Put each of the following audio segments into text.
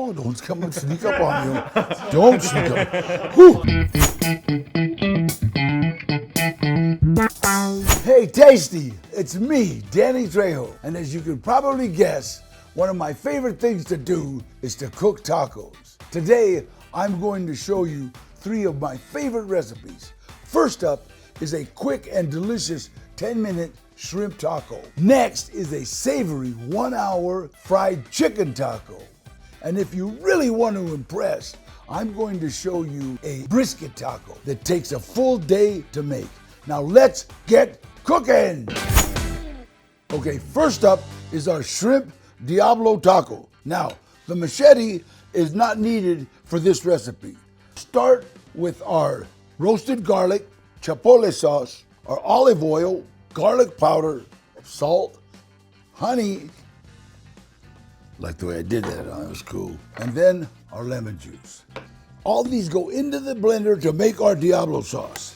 No, don't come and sneak up on you. Don't sneak up. Whew. Hey, Tasty, it's me, Danny Trejo. And as you can probably guess, one of my favorite things to do is to cook tacos. Today, I'm going to show you 3 of my favorite recipes. First up is a quick and delicious 10-minute shrimp taco. Next is a savory 1-hour fried chicken taco. And if you really want to impress, I'm going to show you a brisket taco that takes a full day to make. Now let's get cooking. Okay, first up is our shrimp Diablo taco. Now, the machete is not needed for this recipe. Start with our roasted garlic, chipotle sauce, our olive oil, garlic powder, salt, honey. Like the way I did that, huh? That was cool. And then our lemon juice. All these go into the blender to make our Diablo sauce.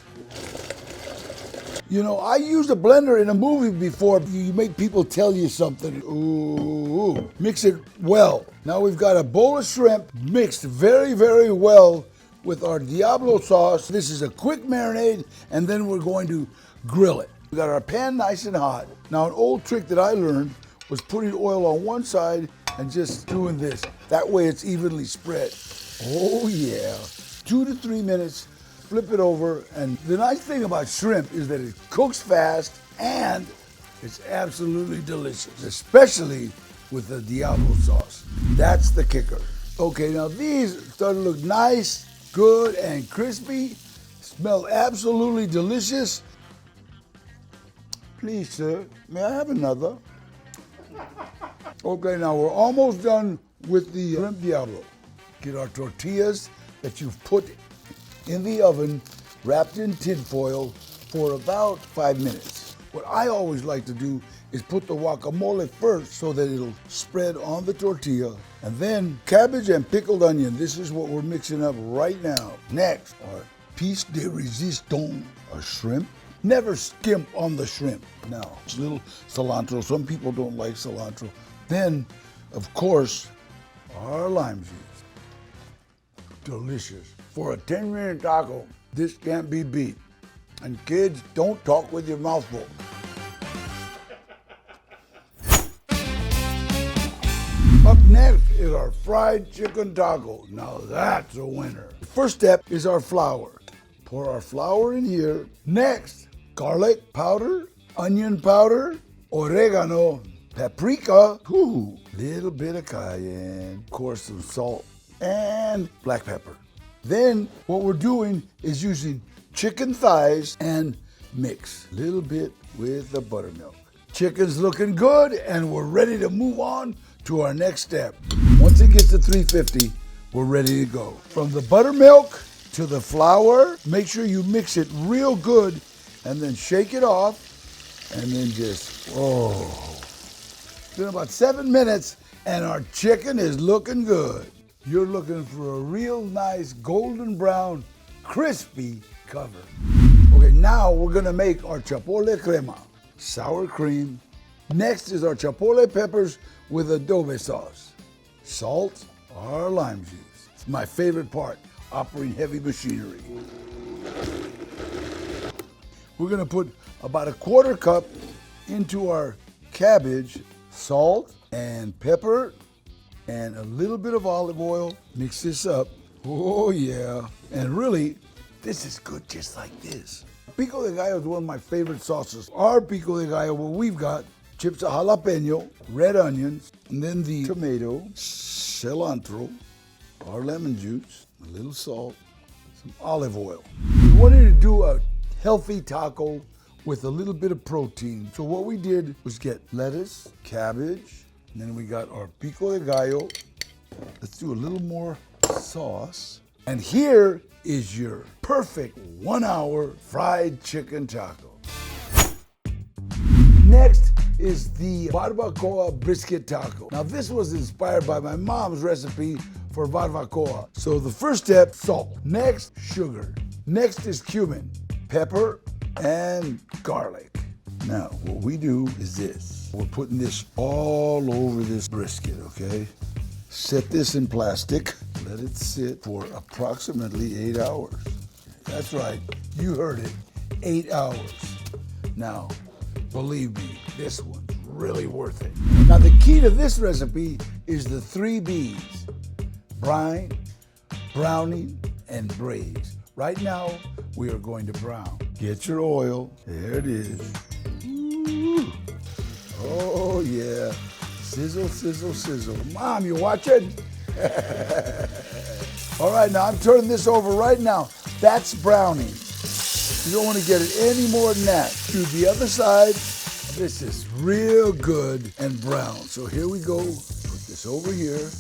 You know, I used a blender in a movie before. You make people tell you something. Ooh, mix it well. Now we've got a bowl of shrimp mixed very, very well with our Diablo sauce. This is a quick marinade, and then we're going to grill it. We got our pan nice and hot. Now an old trick that I learned was putting oil on one side and just doing this. That way it's evenly spread. Oh yeah. 2 to 3 minutes, flip it over. And the nice thing about shrimp is that it cooks fast and it's absolutely delicious, especially with the Diablo sauce. That's the kicker. Okay, now these start to look nice, good, and crispy. Smell absolutely delicious. Please, sir, may I have another? Okay, now we're almost done with the shrimp Diablo. Get our tortillas that you've put in the oven, wrapped in tin foil for about 5 minutes. What I always like to do is put the guacamole first so that it'll spread on the tortilla. And then cabbage and pickled onion. This is what we're mixing up right now. Next, our piece de resistance, our shrimp. Never skimp on the shrimp. Now, it's a little cilantro. Some people don't like cilantro. Then, of course, our lime juice. Delicious. For a 10-minute taco, this can't be beat. And kids, don't talk with your mouth full. Up next is our fried chicken taco. Now that's a winner. The first step is our flour. Pour our flour in here. Next, garlic powder, onion powder, oregano, paprika, little bit of cayenne, of course some salt, and black pepper. Then what we're doing is using chicken thighs and mix a little bit with the buttermilk. Chicken's looking good and we're ready to move on to our next step. Once it gets to 350, we're ready to go. From the buttermilk to the flour, make sure you mix it real good and then shake it off and then just, It's been about 7 minutes and our chicken is looking good. You're looking for a real nice golden brown, crispy cover. Okay, now we're gonna make our chipotle crema, sour cream. Next is our chipotle peppers with adobe sauce. Salt, our lime juice. It's my favorite part, operating heavy machinery. We're gonna put about a 1/4 cup into our cabbage, salt and pepper, and a little bit of olive oil. Mix this up. Oh yeah. And really, this is good just like this. Pico de gallo is one of my favorite sauces. Our pico de gallo, what we've got, chips of jalapeno, red onions, and then the tomato, cilantro, our lemon juice, a little salt, some olive oil. We wanted to do a healthy taco with a little bit of protein. So what we did was get lettuce, cabbage, and then we got our pico de gallo. Let's do a little more sauce. And here is your perfect 1-hour fried chicken taco. Next is the Barbacoa brisket taco. Now this was inspired by my mom's recipe for barbacoa. So the first step, salt. Next, sugar. Next is cumin, pepper, and garlic. Now, what we do is this. We're putting this all over this brisket, okay? Set this in plastic. Let it sit for approximately 8 hours. That's right, you heard it, 8 hours. Now, believe me, this one's really worth it. Now, the key to this recipe is the 3 B's: brine, browning, and braise. Right now, we are going to brown. Get your oil. There it is. Ooh. Oh, yeah. Sizzle, sizzle, sizzle. Mom, you watching? All right, now I'm turning this over right now. That's browning. You don't want to get it any more than that. To the other side, this is real good and brown. So here we go. Put this over here.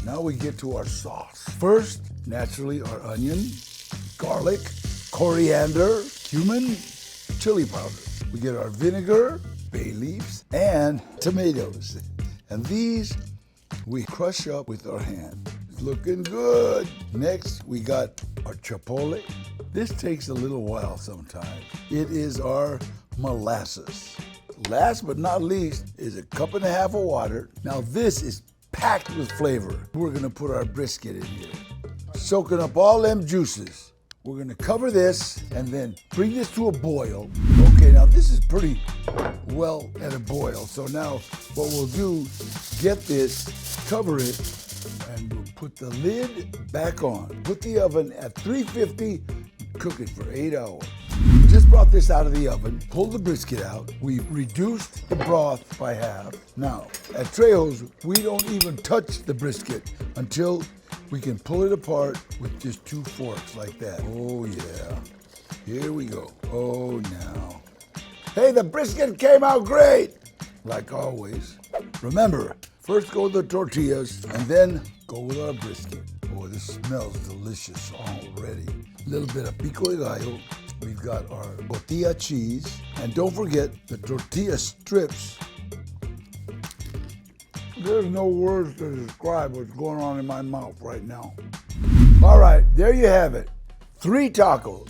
Now we get to our sauce. First, naturally, our onion, garlic, coriander, cumin, chili powder. We get our vinegar, bay leaves, and tomatoes. And these we crush up with our hand. It's looking good. Next, we got our chipotle. This takes a little while sometimes. It is our molasses. Last but not least is a 1.5 cups of water. Now this is packed with flavor. We're gonna put our brisket in here, soaking up all them juices. We're gonna cover this and then bring this to a boil. Okay, now this is pretty well at a boil. So now what we'll do, get this, cover it, and we'll put the lid back on. Put the oven at 350, cook it for 8 hours. Just brought this out of the oven, pulled the brisket out. We've reduced the broth by half. Now, at Trejo's, we don't even touch the brisket until we can pull it apart with just 2 forks like that. Oh yeah, here we go. Oh now. Hey, the brisket came out great, like always. Remember, first go with the tortillas and then go with our brisket. Boy, this smells delicious already. A little bit of pico de gallo. We've got our tortilla cheese. And don't forget the tortilla strips. There's no words to describe what's going on in my mouth right now. All right, there you have it. 3 tacos.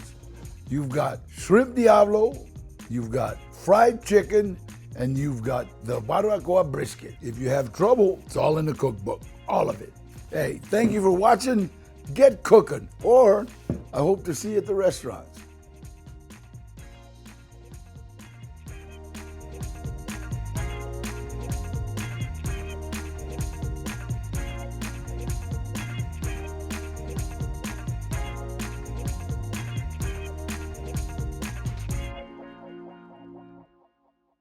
You've got shrimp Diablo, you've got fried chicken, and you've got the Barbacoa brisket. If you have trouble, it's all in the cookbook, all of it. Hey, thank you for watching. Get cooking, or I hope to see you at the restaurants.